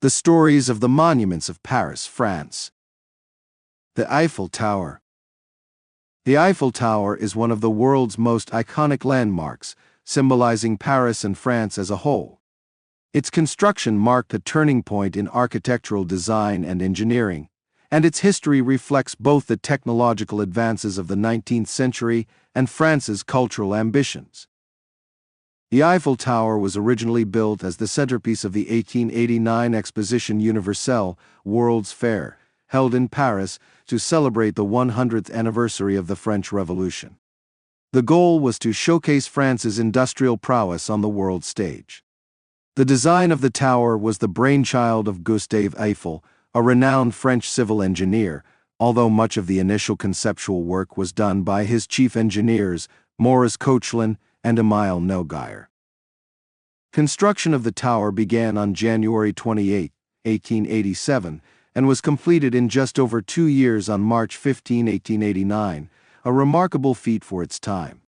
The stories of the monuments of Paris, France. The Eiffel Tower. The Eiffel Tower is one of the world's most iconic landmarks, symbolizing Paris and France as a whole. Its construction marked a turning point in architectural design and engineering, and its history reflects both the technological advances of the 19th century and France's cultural ambitions. The Eiffel Tower was originally built as the centerpiece of the 1889 Exposition Universelle, World's Fair, held in Paris to celebrate the 100th anniversary of the French Revolution. The goal was to showcase France's industrial prowess on the world stage. The design of the tower was the brainchild of Gustave Eiffel, a renowned French civil engineer, although much of the initial conceptual work was done by his chief engineers, Maurice Koechlin and Émile Nogueir. Construction of the tower began on January 28, 1887, and was completed in just over 2 years on March 15, 1889, a remarkable feat for its time.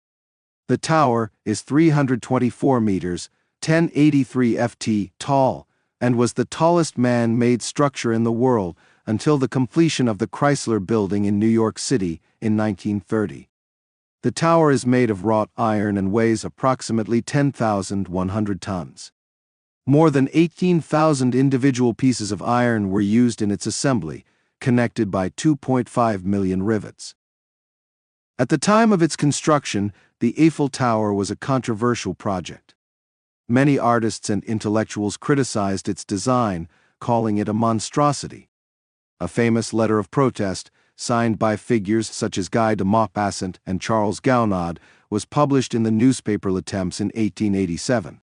The tower is 324 meters, 1083 ft tall, and was the tallest man-made structure in the world until the completion of the Chrysler Building in New York City in 1930. The tower is made of wrought iron and weighs approximately 10,100 tons. More than 18,000 individual pieces of iron were used in its assembly, connected by 2.5 million rivets. At the time of its construction, the Eiffel Tower was a controversial project. Many artists and intellectuals criticized its design, calling it a monstrosity. A famous letter of protest, signed by figures such as Guy de Maupassant and Charles Gounod, was published in the newspaper Le Temps in 1887.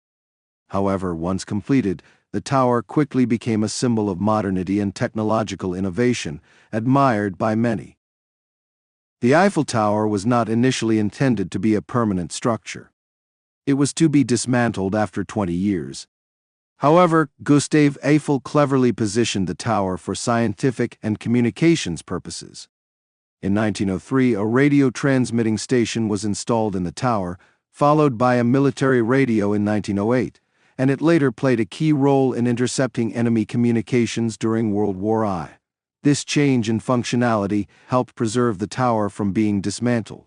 However, once completed, the tower quickly became a symbol of modernity and technological innovation, admired by many. The Eiffel Tower was not initially intended to be a permanent structure. It was to be dismantled after 20 years. However, Gustave Eiffel cleverly positioned the tower for scientific and communications purposes. In 1903, a radio transmitting station was installed in the tower, followed by a military radio in 1908, and it later played a key role in intercepting enemy communications during World War I. This change in functionality helped preserve the tower from being dismantled.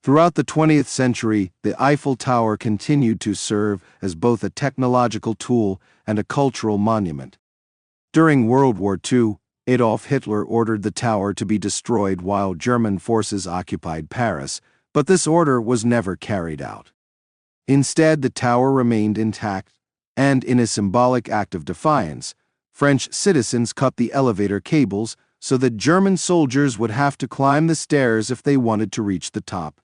Throughout the 20th century, the Eiffel Tower continued to serve as both a technological tool and a cultural monument. During World War II, Adolf Hitler ordered the tower to be destroyed while German forces occupied Paris, but this order was never carried out. Instead, the tower remained intact, and in a symbolic act of defiance, French citizens cut the elevator cables so that German soldiers would have to climb the stairs if they wanted to reach the top.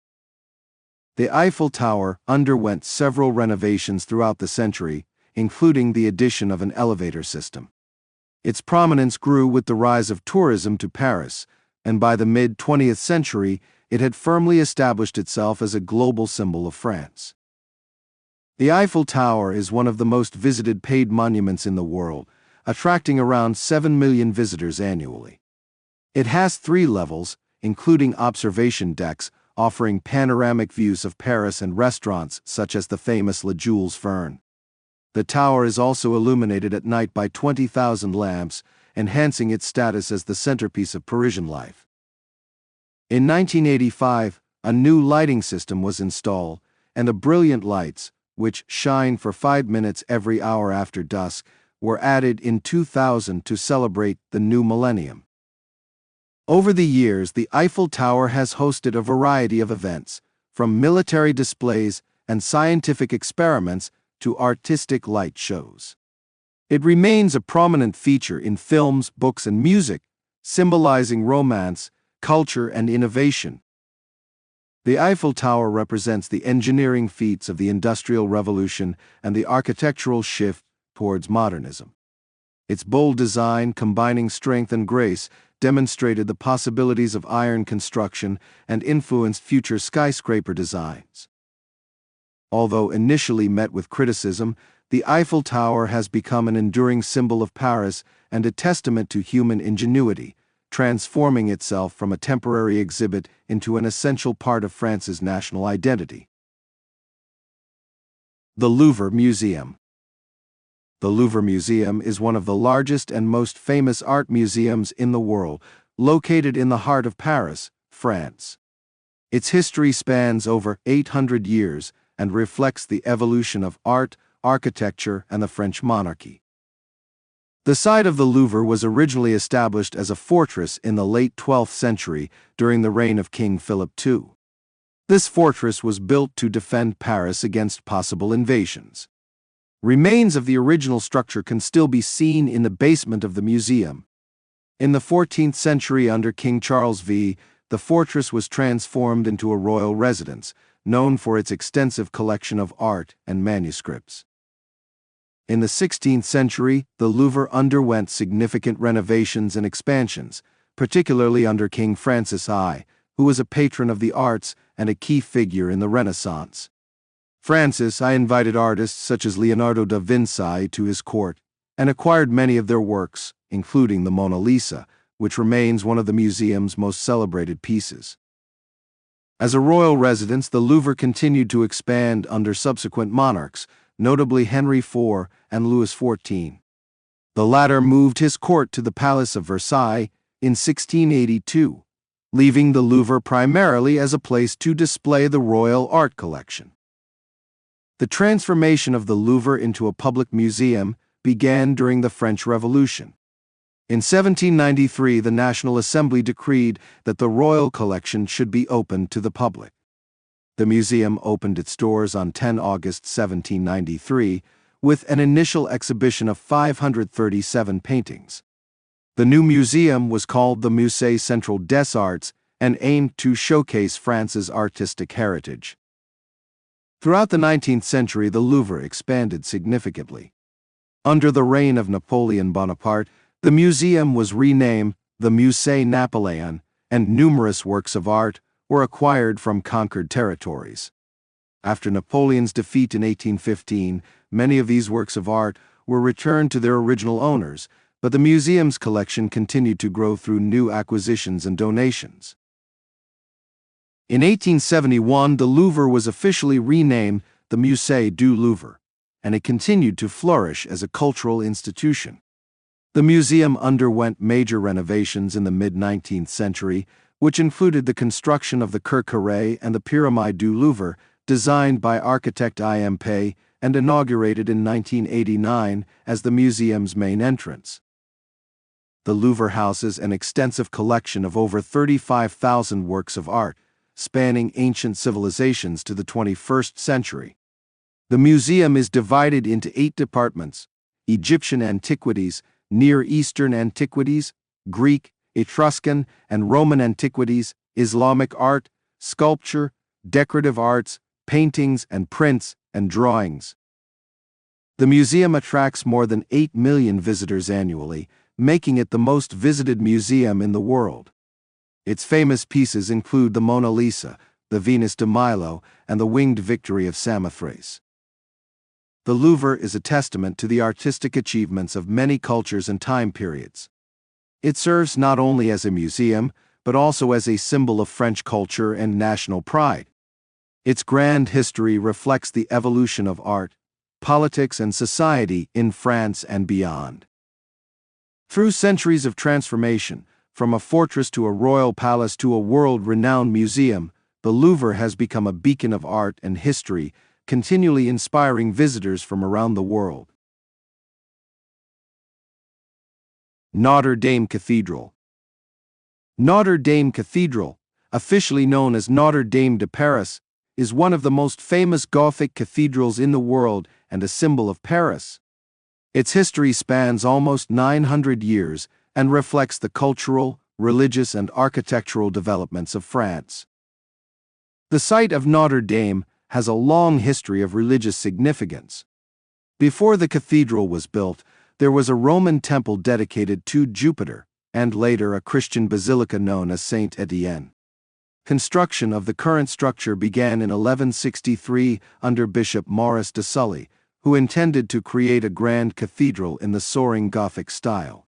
The Eiffel Tower underwent several renovations throughout the century, including the addition of an elevator system. Its prominence grew with the rise of tourism to Paris, and by the mid-20th century, it had firmly established itself as a global symbol of France. The Eiffel Tower is one of the most visited paid monuments in the world, attracting around 7 million visitors annually. It has 3 levels, including observation decks, offering panoramic views of Paris and restaurants such as the famous Le Jules Verne. The tower is also illuminated at night by 20,000 lamps, enhancing its status as the centerpiece of Parisian life. In 1985, a new lighting system was installed, and the brilliant lights, which shine for 5 minutes every hour after dusk, were added in 2000 to celebrate the new millennium. Over the years, the Eiffel Tower has hosted a variety of events, from military displays and scientific experiments to artistic light shows. It remains a prominent feature in films, books, and music, symbolizing romance, culture, and innovation. The Eiffel Tower represents the engineering feats of the Industrial Revolution and the architectural shift towards modernism. Its bold design, combining strength and grace, demonstrated the possibilities of iron construction and influenced future skyscraper designs. Although initially met with criticism, the Eiffel Tower has become an enduring symbol of Paris and a testament to human ingenuity, transforming itself from a temporary exhibit into an essential part of France's national identity. The Louvre Museum. The Louvre Museum is one of the largest and most famous art museums in the world, located in the heart of Paris, France. Its history spans over 800 years and reflects the evolution of art, architecture, and the French monarchy. The site of the Louvre was originally established as a fortress in the late 12th century during the reign of King Philip II. This fortress was built to defend Paris against possible invasions. Remains of the original structure can still be seen in the basement of the museum. In the 14th century under King Charles V, the fortress was transformed into a royal residence, known for its extensive collection of art and manuscripts. In the 16th century, the Louvre underwent significant renovations and expansions, particularly under King Francis I, who was a patron of the arts and a key figure in the Renaissance. Francis I invited artists such as Leonardo da Vinci to his court and acquired many of their works, including the Mona Lisa, which remains one of the museum's most celebrated pieces. As a royal residence, the Louvre continued to expand under subsequent monarchs, notably Henry IV and Louis XIV. The latter moved his court to the Palace of Versailles in 1682, leaving the Louvre primarily as a place to display the royal art collection. The transformation of the Louvre into a public museum began during the French Revolution. In 1793, the National Assembly decreed that the royal collection should be opened to the public. The museum opened its doors on 10 August 1793 with an initial exhibition of 537 paintings. The new museum was called the Musée Central des Arts and aimed to showcase France's artistic heritage. Throughout the 19th century, the Louvre expanded significantly. Under the reign of Napoleon Bonaparte, the museum was renamed the Musée Napoléon, and numerous works of art were acquired from conquered territories. After Napoleon's defeat in 1815, many of these works of art were returned to their original owners, but the museum's collection continued to grow through new acquisitions and donations. In 1871, the Louvre was officially renamed the Musée du Louvre, and it continued to flourish as a cultural institution. The museum underwent major renovations in the mid-19th century, which included the construction of the Cour Carrée and the Pyramide du Louvre, designed by architect I.M. Pei and inaugurated in 1989 as the museum's main entrance. The Louvre houses an extensive collection of over 35,000 works of art, spanning ancient civilizations to the 21st century. The museum is divided into 8 departments: Egyptian antiquities, Near Eastern antiquities, Greek, Etruscan, and Roman antiquities, Islamic art, sculpture, decorative arts, paintings and prints, and drawings. The museum attracts more than 8 million visitors annually, making it the most visited museum in the world. Its famous pieces include the Mona Lisa, the Venus de Milo, and the Winged Victory of Samothrace. The Louvre is a testament to the artistic achievements of many cultures and time periods. It serves not only as a museum, but also as a symbol of French culture and national pride. Its grand history reflects the evolution of art, politics, and society in France and beyond. Through centuries of transformation, from a fortress to a royal palace to a world-renowned museum, the Louvre has become a beacon of art and history, continually inspiring visitors from around the world. Notre-Dame Cathedral. Notre-Dame Cathedral, officially known as Notre-Dame de Paris, is one of the most famous Gothic cathedrals in the world and a symbol of Paris. Its history spans almost 900 years and reflects the cultural, religious, and architectural developments of France. The site of Notre-Dame has a long history of religious significance. Before the cathedral was built, there was a Roman temple dedicated to Jupiter, and later a Christian basilica known as Saint Etienne. Construction of the current structure began in 1163 under Bishop Maurice de Sully, who intended to create a grand cathedral in the soaring Gothic style.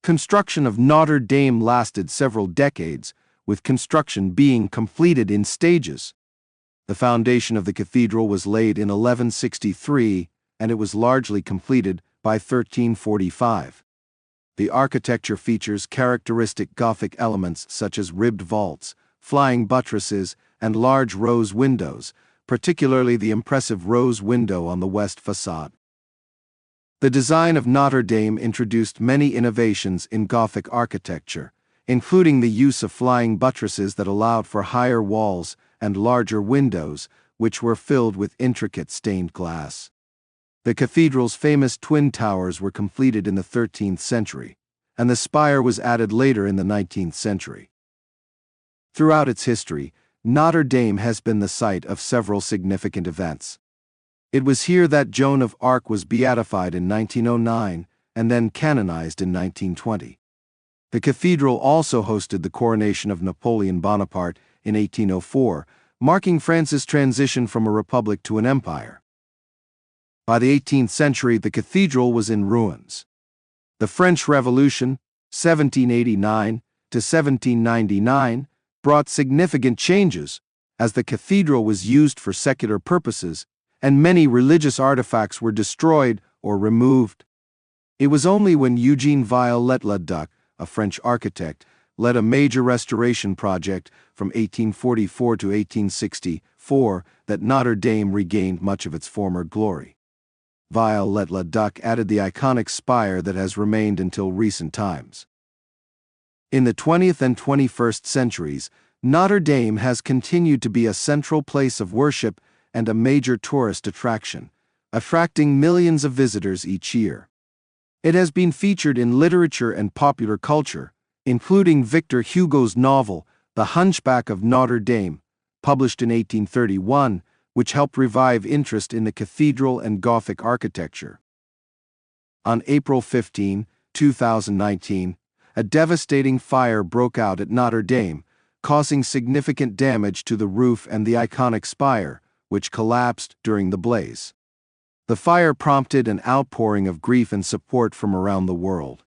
Construction of Notre Dame lasted several decades, with construction being completed in stages. The foundation of the cathedral was laid in 1163, and it was largely completed by 1345. The architecture features characteristic Gothic elements such as ribbed vaults, flying buttresses, and large rose windows, particularly the impressive rose window on the west facade. The design of Notre-Dame introduced many innovations in Gothic architecture, including the use of flying buttresses that allowed for higher walls and larger windows, which were filled with intricate stained glass. The cathedral's famous twin towers were completed in the 13th century, and the spire was added later in the 19th century. Throughout its history, Notre-Dame has been the site of several significant events. It was here that Joan of Arc was beatified in 1909 and then canonized in 1920. The cathedral also hosted the coronation of Napoleon Bonaparte in 1804, marking France's transition from a republic to an empire. By the 18th century, the cathedral was in ruins. The French Revolution, 1789 to 1799, brought significant changes, as the cathedral was used for secular purposes, and many religious artifacts were destroyed or removed. It was only when Eugene Viollet-le-Duc, a French architect, led a major restoration project from 1844 to 1864 that Notre-Dame regained much of its former glory. Viollet-le-Duc added the iconic spire that has remained until recent times. In the 20th and 21st centuries, Notre-Dame has continued to be a central place of worship and a major tourist attraction, attracting millions of visitors each year. It has been featured in literature and popular culture, including Victor Hugo's novel, The Hunchback of Notre Dame, published in 1831, which helped revive interest in the cathedral and Gothic architecture. On April 15, 2019, a devastating fire broke out at Notre Dame, causing significant damage to the roof and the iconic spire, which collapsed during the blaze. The fire prompted an outpouring of grief and support from around the world.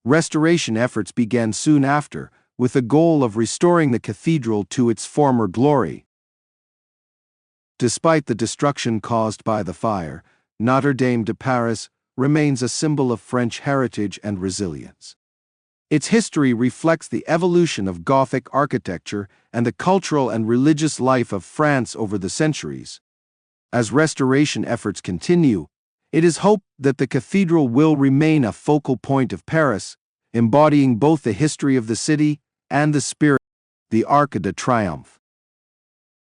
Restoration efforts began soon after, with the goal of restoring the cathedral to its former glory. Despite the destruction caused by the fire, Notre-Dame de Paris remains a symbol of French heritage and resilience. Its history reflects the evolution of Gothic architecture and the cultural and religious life of France over the centuries. As restoration efforts continue, it is hoped that the cathedral will remain a focal point of Paris, embodying both the history of the city and the spirit. The Arc de Triomphe.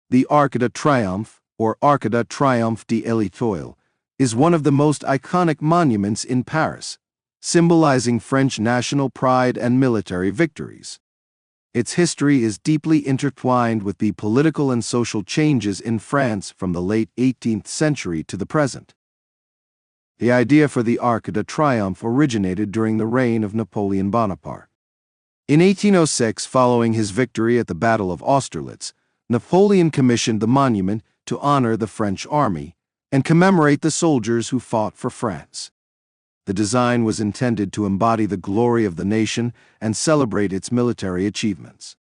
The Arc de Triomphe, or Arc de Triomphe d'Étoile, is one of the most iconic monuments in Paris, symbolizing French national pride and military victories. Its history is deeply intertwined with the political and social changes in France from the late 18th century to the present. The idea for the Arc de Triomphe originated during the reign of Napoleon Bonaparte. In 1806, following his victory at the Battle of Austerlitz, Napoleon commissioned the monument to honor the French army and commemorate the soldiers who fought for France. The design was intended to embody the glory of the nation and celebrate its military achievements.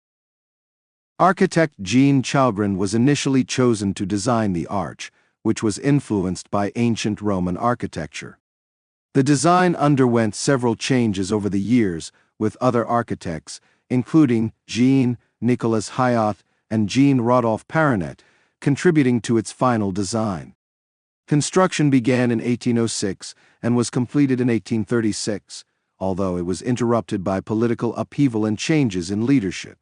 Architect Jean Chalgrin was initially chosen to design the arch, which was influenced by ancient Roman architecture. The design underwent several changes over the years, with other architects, including Jean-Nicolas Hayat and Jean-Rodolphe Perronet, contributing to its final design. Construction began in 1806 and was completed in 1836, although it was interrupted by political upheaval and changes in leadership.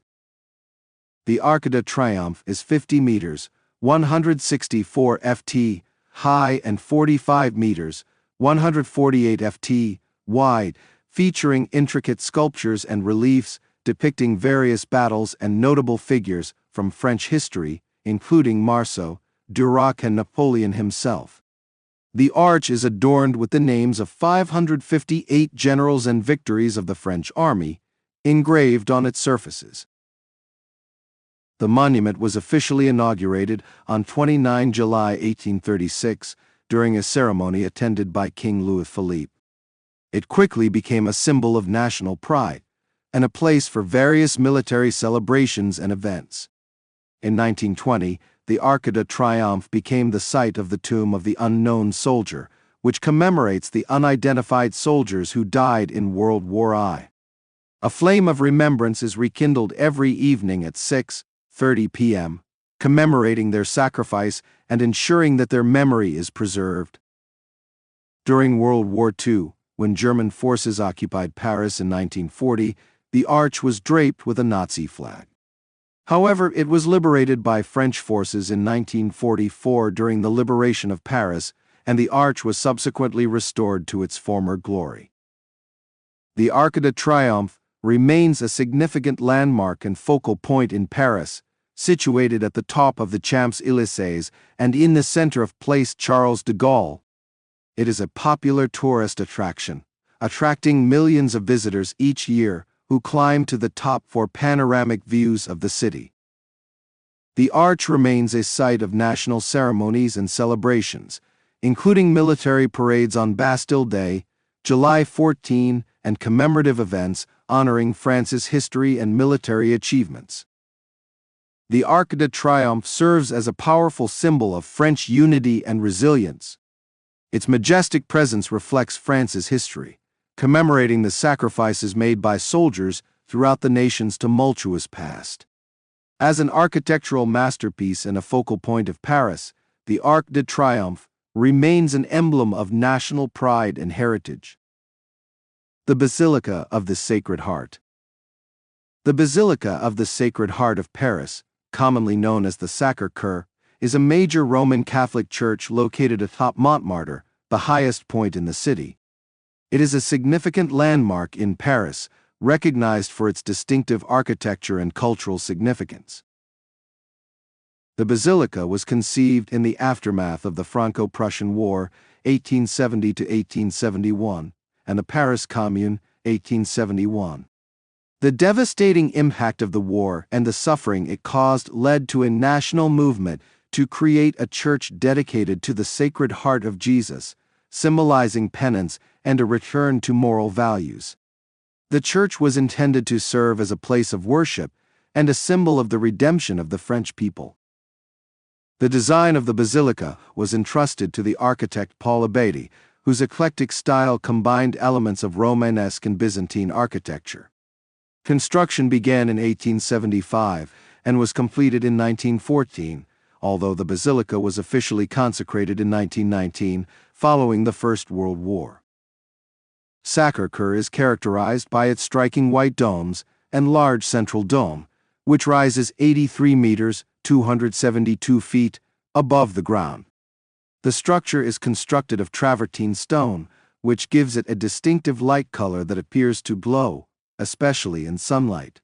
The Arc de Triomphe is 50 meters, 164 ft, high and 45 meters, 148 ft, wide, featuring intricate sculptures and reliefs depicting various battles and notable figures from French history, including Marceau, Duroc and Napoleon himself. The arch is adorned with the names of 558 generals and victories of the French army, engraved on its surfaces. The monument was officially inaugurated on 29 July 1836 during a ceremony attended by King Louis-Philippe. It quickly became a symbol of national pride and a place for various military celebrations and events. In 1920, the Arc de Triomphe became the site of the tomb of the unknown soldier, which commemorates the unidentified soldiers who died in World War I. A flame of remembrance is rekindled every evening at 6:30 p.m., commemorating their sacrifice and ensuring that their memory is preserved. During World War II, when German forces occupied Paris in 1940, the arch was draped with a Nazi flag. However, it was liberated by French forces in 1944 during the liberation of Paris, and the arch was subsequently restored to its former glory. The Arc de Triomphe remains a significant landmark and focal point in Paris, situated at the top of the Champs-Élysées and in the center of Place Charles de Gaulle. It is a popular tourist attraction, attracting millions of visitors each year who climb to the top for panoramic views of the city. The arch remains a site of national ceremonies and celebrations, including military parades on Bastille Day, July 14, and commemorative events honoring France's history and military achievements. The Arc de Triomphe serves as a powerful symbol of French unity and resilience. Its majestic presence reflects France's history, commemorating the sacrifices made by soldiers throughout the nation's tumultuous past. As an architectural masterpiece and a focal point of Paris, the Arc de Triomphe remains an emblem of national pride and heritage. The Basilica of the Sacred Heart. The Basilica of the Sacred Heart of Paris, commonly known as the Sacré-Cœur, is a major Roman Catholic church located atop Montmartre, the highest point in the city. It is a significant landmark in Paris, recognized for its distinctive architecture and cultural significance. The basilica was conceived in the aftermath of the Franco-Prussian War, 1870 to 1871, and the Paris Commune, 1871. The devastating impact of the war and the suffering it caused led to a national movement to create a church dedicated to the Sacred Heart of Jesus, symbolizing penance and a return to moral values. The church was intended to serve as a place of worship and a symbol of the redemption of the French people. The design of the basilica was entrusted to the architect Paul Abadie, whose eclectic style combined elements of Romanesque and Byzantine architecture. Construction began in 1875 and was completed in 1914, although the basilica was officially consecrated in 1919 following the First World War. Sacré-Cœur is characterized by its striking white domes and large central dome, which rises 83 meters (272 feet) above the ground. The structure is constructed of travertine stone, which gives it a distinctive light color that appears to glow, especially in sunlight.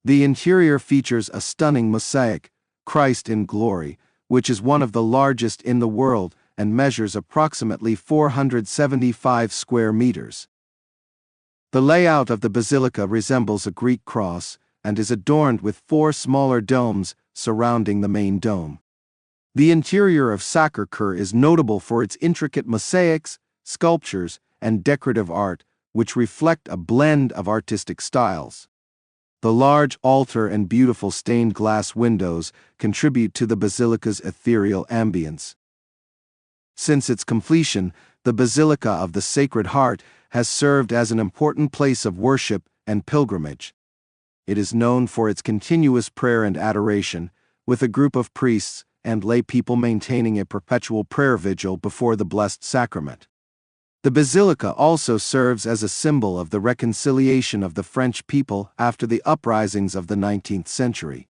The interior features a stunning mosaic, Christ in Glory, which is one of the largest in the world and measures approximately 475 square meters. The layout of the basilica resembles a Greek cross and is adorned with 4 smaller domes surrounding the main dome. The interior of Sacré-Cœur is notable for its intricate mosaics, sculptures, and decorative art, which reflect a blend of artistic styles. The large altar and beautiful stained glass windows contribute to the basilica's ethereal ambience. Since its completion, the Basilica of the Sacred Heart has served as an important place of worship and pilgrimage. It is known for its continuous prayer and adoration, with a group of priests and lay people maintaining a perpetual prayer vigil before the Blessed Sacrament. The basilica also serves as a symbol of the reconciliation of the French people after the uprisings of the 19th century.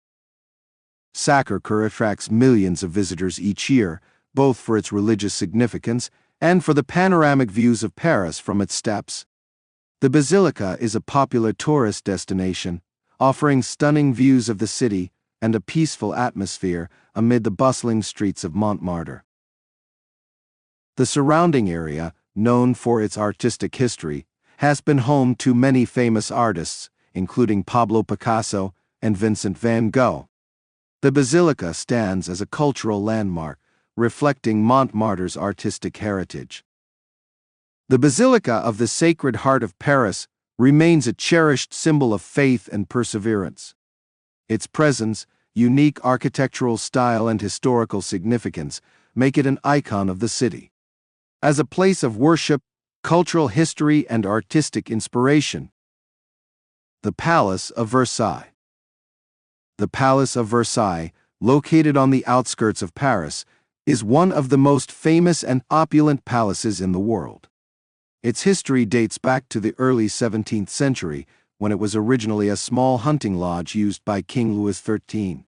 Sacré-Cœur attracts millions of visitors each year, both for its religious significance and for the panoramic views of Paris from its steps. The basilica is a popular tourist destination, offering stunning views of the city and a peaceful atmosphere amid the bustling streets of Montmartre. The surrounding area, known for its artistic history, has been home to many famous artists, including Pablo Picasso and Vincent van Gogh. The basilica stands as a cultural landmark, reflecting Montmartre's artistic heritage. The Basilica of the Sacred Heart of Paris remains a cherished symbol of faith and perseverance. Its presence, unique architectural style, and historical significance make it an icon of the city. as a place of worship, cultural history, and artistic inspiration. The Palace of Versailles. The Palace of Versailles, located on the outskirts of Paris, is one of the most famous and opulent palaces in the world. Its history dates back to the early 17th century, when it was originally a small hunting lodge used by King Louis XIII.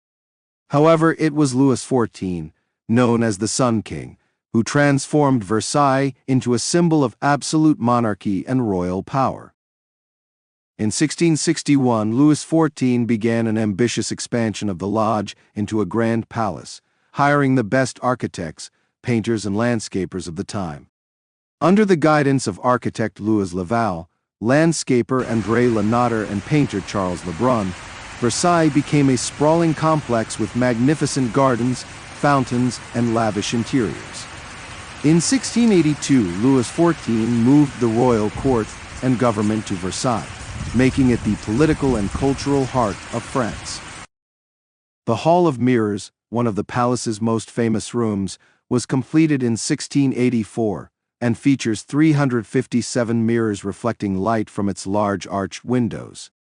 However, it was Louis XIV, known as the Sun King, who transformed Versailles into a symbol of absolute monarchy and royal power. In 1661, Louis XIV began an ambitious expansion of the lodge into a grand palace, hiring the best architects, painters, and landscapers of the time. Under the guidance of architect Louis Laval, landscaper André Lenotre, and painter Charles Lebrun, Versailles became a sprawling complex with magnificent gardens, fountains, and lavish interiors. In 1682, Louis XIV moved the royal court and government to Versailles, making it the political and cultural heart of France. The Hall of Mirrors, one of the palace's most famous rooms, was completed in 1684 and features 357 mirrors reflecting light from its large arched windows.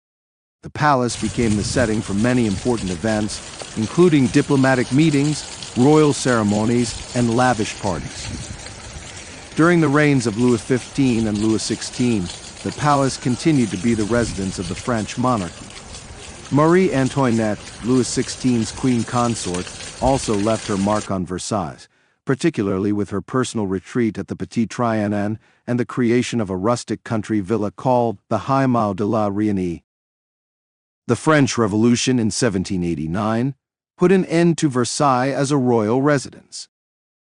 The palace became the setting for many important events, including diplomatic meetings, royal ceremonies, and lavish parties. During the reigns of Louis XV and Louis XVI, the palace continued to be the residence of the French monarchy. Marie Antoinette, Louis XVI's queen consort, also left her mark on Versailles, particularly with her personal retreat at the Petit Trianon and the creation of a rustic country villa called the Hameau de la Réunion. The French Revolution in 1789 put an end to Versailles as a royal residence.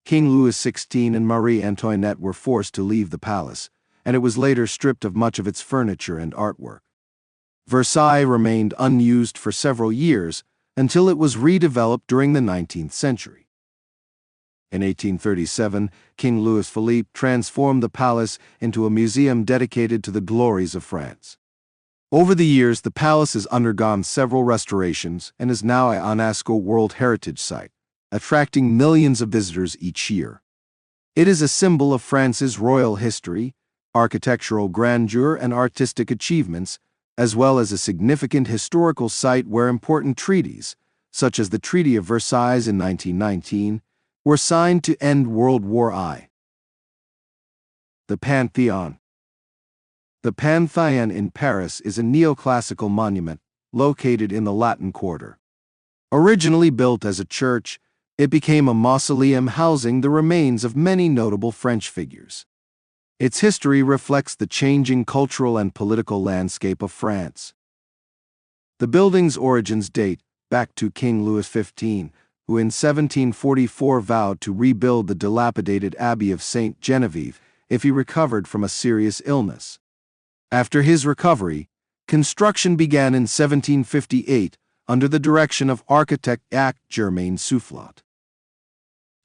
King Louis XVI and Marie Antoinette were forced to leave the palace, and it was later stripped of much of its furniture and artwork. Versailles remained unused for several years until it was redeveloped during the 19th century. In 1837, King Louis Philippe transformed the palace into a museum dedicated to the glories of France. Over the years, the palace has undergone several restorations and is now a UNESCO World Heritage Site, attracting millions of visitors each year. It is a symbol of France's royal history, architectural grandeur, and artistic achievements, as well as a significant historical site where important treaties, such as the Treaty of Versailles in 1919, were signed to end World War I. The Pantheon. The Pantheon in Paris is a neoclassical monument located in the Latin Quarter. Originally built as a church, it became a mausoleum housing the remains of many notable French figures. Its history reflects the changing cultural and political landscape of France. The building's origins date back to King Louis XV, who in 1744 vowed to rebuild the dilapidated Abbey of Saint Genevieve if he recovered from a serious illness. After his recovery, construction began in 1758 under the direction of architect Germain Soufflot.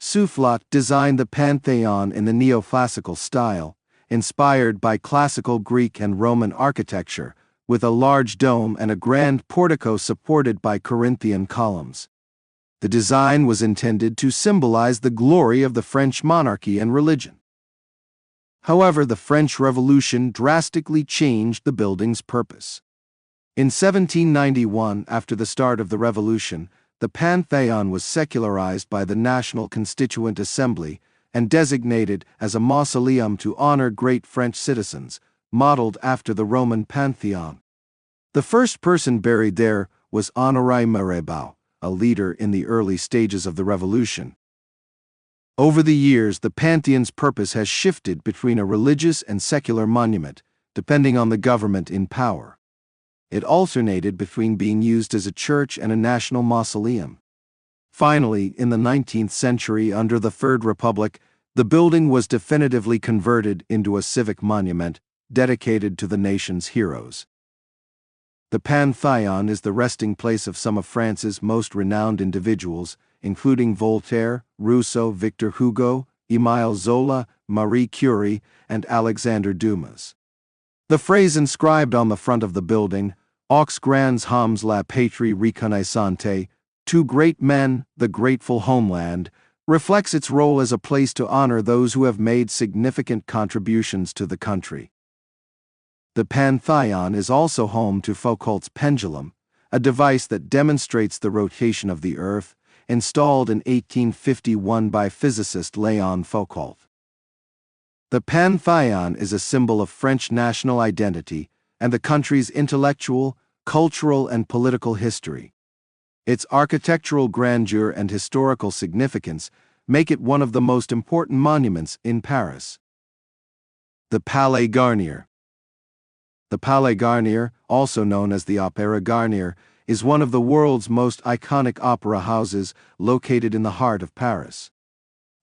Soufflot designed the Pantheon in the neoclassical style, inspired by classical Greek and Roman architecture, with a large dome and a grand portico supported by Corinthian columns. The design was intended to symbolize the glory of the French monarchy and religion. However, the French Revolution drastically changed the building's purpose. In 1791, after the start of the Revolution, the Pantheon was secularized by the National Constituent Assembly and designated as a mausoleum to honor great French citizens, modeled after the Roman Pantheon. The first person buried there was Honoré Mirabeau, a leader in the early stages of the Revolution. Over the years, the Pantheon's purpose has shifted between a religious and secular monument, depending on the government in power. It alternated between being used as a church and a national mausoleum. Finally, in the 19th century, under the Third Republic, the building was definitively converted into a civic monument dedicated to the nation's heroes. The Pantheon is the resting place of some of France's most renowned individuals, including Voltaire, Rousseau, Victor Hugo, Émile Zola, Marie Curie, and Alexandre Dumas. The phrase inscribed on the front of the building, Aux grands hommes la patrie reconnaissante, to great men, the grateful homeland, reflects its role as a place to honor those who have made significant contributions to the country. The Pantheon is also home to Foucault's pendulum, a device that demonstrates the rotation of the Earth, installed in 1851 by physicist Léon Foucault. The Pantheon is a symbol of French national identity and the country's intellectual, cultural, and political history. Its architectural grandeur and historical significance make it one of the most important monuments in Paris. The Palais Garnier. The Palais Garnier, also known as the Opéra Garnier, is one of the world's most iconic opera houses located in the heart of Paris.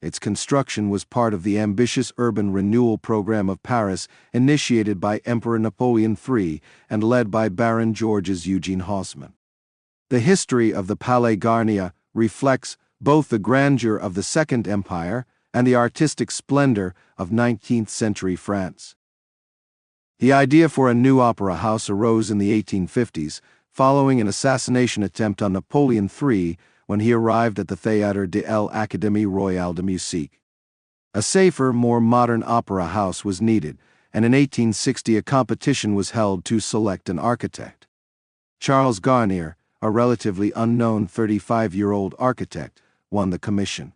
Its construction was part of the ambitious urban renewal program of Paris initiated by Emperor Napoleon III and led by Baron Georges Eugene Haussmann. The history of the Palais Garnier reflects both the grandeur of the Second Empire and the artistic splendor of 19th-century France. The idea for a new opera house arose in the 1850s, following an assassination attempt on Napoleon III when he arrived at the Théâtre de l'Académie Royale de Musique. A safer, more modern opera house was needed, and in 1860 a competition was held to select an architect. Charles Garnier, a relatively unknown 35-year-old architect, won the commission.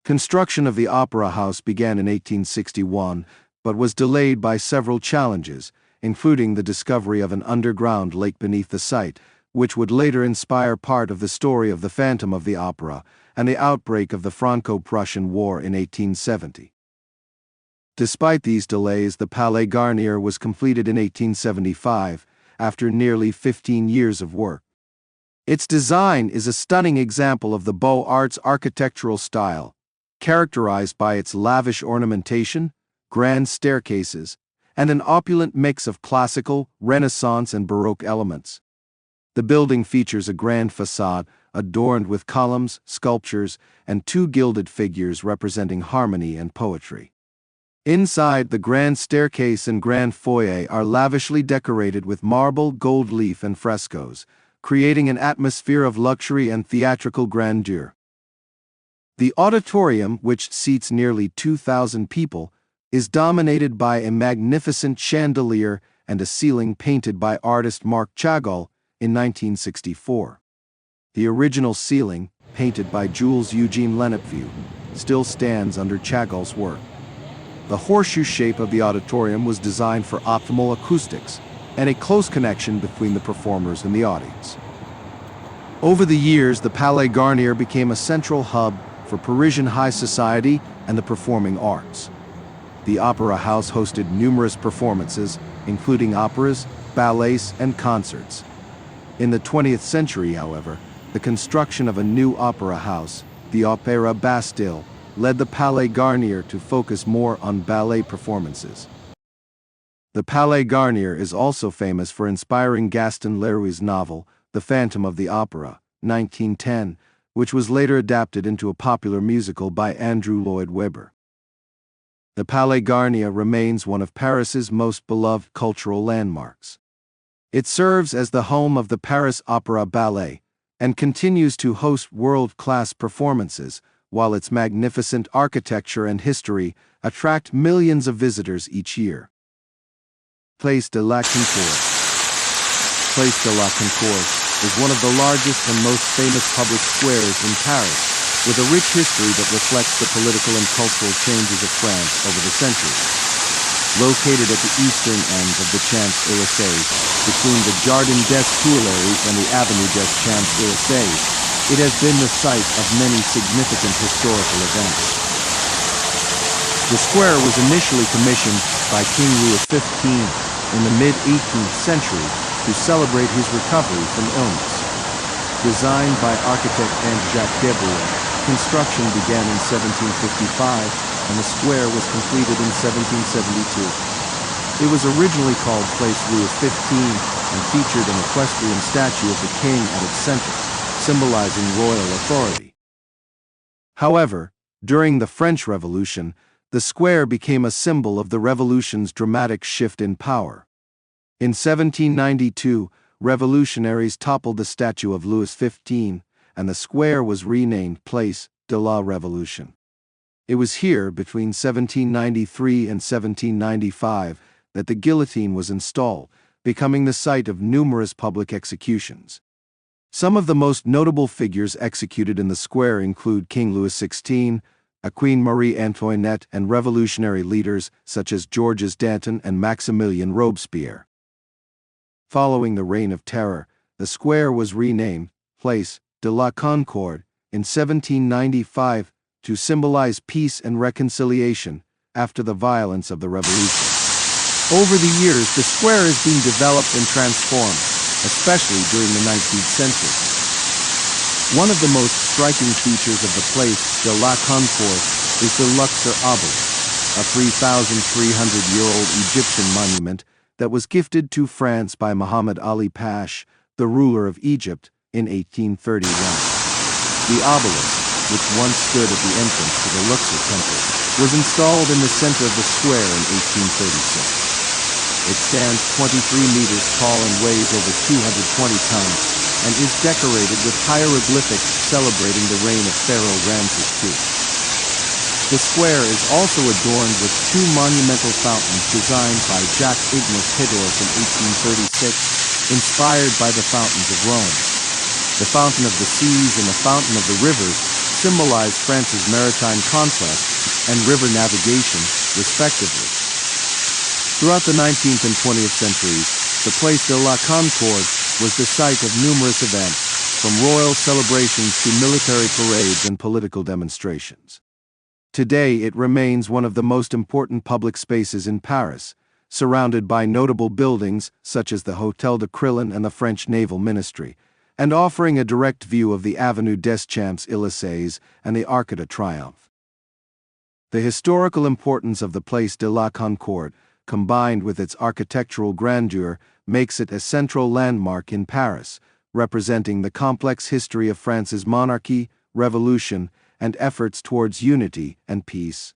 Construction of the opera house began in 1861, but was delayed by several challenges, including the discovery of an underground lake beneath the site, which would later inspire part of the story of the Phantom of the Opera, and the outbreak of the Franco-Prussian War in 1870. Despite these delays, the Palais Garnier was completed in 1875, after nearly 15 years of work. Its design is a stunning example of the Beaux Arts architectural style, characterized by its lavish ornamentation, grand staircases, and an opulent mix of classical, Renaissance, and Baroque elements. The building features a grand facade adorned with columns, sculptures, and two gilded figures representing harmony and poetry. Inside, the grand staircase and grand foyer are lavishly decorated with marble, gold leaf, and frescoes, creating an atmosphere of luxury and theatrical grandeur. The auditorium, which seats nearly 2,000 people, is dominated by a magnificent chandelier and a ceiling painted by artist Marc Chagall in 1964. The original ceiling, painted by Jules Eugene Lenepveu, still stands under Chagall's work. The horseshoe shape of the auditorium was designed for optimal acoustics and a close connection between the performers and the audience. Over the years, the Palais Garnier became a central hub for Parisian high society and the performing arts. The Opera House hosted numerous performances, including operas, ballets, and concerts. In the 20th century, however, the construction of a new opera house, the Opéra Bastille, led the Palais Garnier to focus more on ballet performances. The Palais Garnier is also famous for inspiring Gaston Leroux's novel, The Phantom of the Opera, 1910, which was later adapted into a popular musical by Andrew Lloyd Webber. The Palais Garnier remains one of Paris's most beloved cultural landmarks. It serves as the home of the Paris Opera Ballet and continues to host world-class performances, while its magnificent architecture and history attract millions of visitors each year. Place de la Concorde. Place de la Concorde is one of the largest and most famous public squares in Paris, with a rich history that reflects the political and cultural changes of France over the centuries. Located at the eastern end of the Champs-Élysées, between the Jardin des Tuileries and the Avenue des Champs-Élysées, it has been the site of many significant historical events. The square was initially commissioned by King Louis XV in the mid-18th century to celebrate his recovery from illness. Designed by architect Jacques Debreuil, construction began in 1755, and the square was completed in 1772. It was originally called Place Louis XV and featured an equestrian statue of the king at its center, symbolizing royal authority. However, during the French Revolution, the square became a symbol of the revolution's dramatic shift in power. In 1792, revolutionaries toppled the statue of Louis XV, and the square was renamed Place de la Révolution. It was here, between 1793 and 1795, that the guillotine was installed, becoming the site of numerous public executions. Some of the most notable figures executed in the square include King Louis XVI, Queen Marie Antoinette, and revolutionary leaders such as Georges Danton and Maximilien Robespierre. Following the Reign of Terror, the square was renamed Place de la Concorde in 1795 to symbolize peace and reconciliation after the violence of the Revolution. Over the years, the square has been developed and transformed, especially during the 19th century. One of the most striking features of the Place de la Concorde is the Luxor obelisk, a 3,300-year-old Egyptian monument that was gifted to France by Muhammad Ali Pasha, the ruler of Egypt, in 1831. The obelisk, which once stood at the entrance to the Luxor temple, was installed in the center of the square in 1836. It stands 23 meters tall and weighs over 220 tons, and is decorated with hieroglyphics celebrating the reign of Pharaoh Ramses II. The square is also adorned with two monumental fountains designed by Jacques-Ignace Hidorf in 1836, inspired by the fountains of Rome. The Fountain of the Seas and the Fountain of the Rivers symbolize France's maritime conquest and river navigation, respectively. Throughout the 19th and 20th centuries, the Place de la Concorde was the site of numerous events, from royal celebrations to military parades and political demonstrations. Today, it remains one of the most important public spaces in Paris, surrounded by notable buildings such as the Hôtel de Crillon and the French Naval Ministry, and offering a direct view of the Avenue des Champs-Élysées and the Arc de Triomphe. The historical importance of the Place de la Concorde, combined with its architectural grandeur, makes it a central landmark in Paris, representing the complex history of France's monarchy, revolution, and efforts towards unity and peace.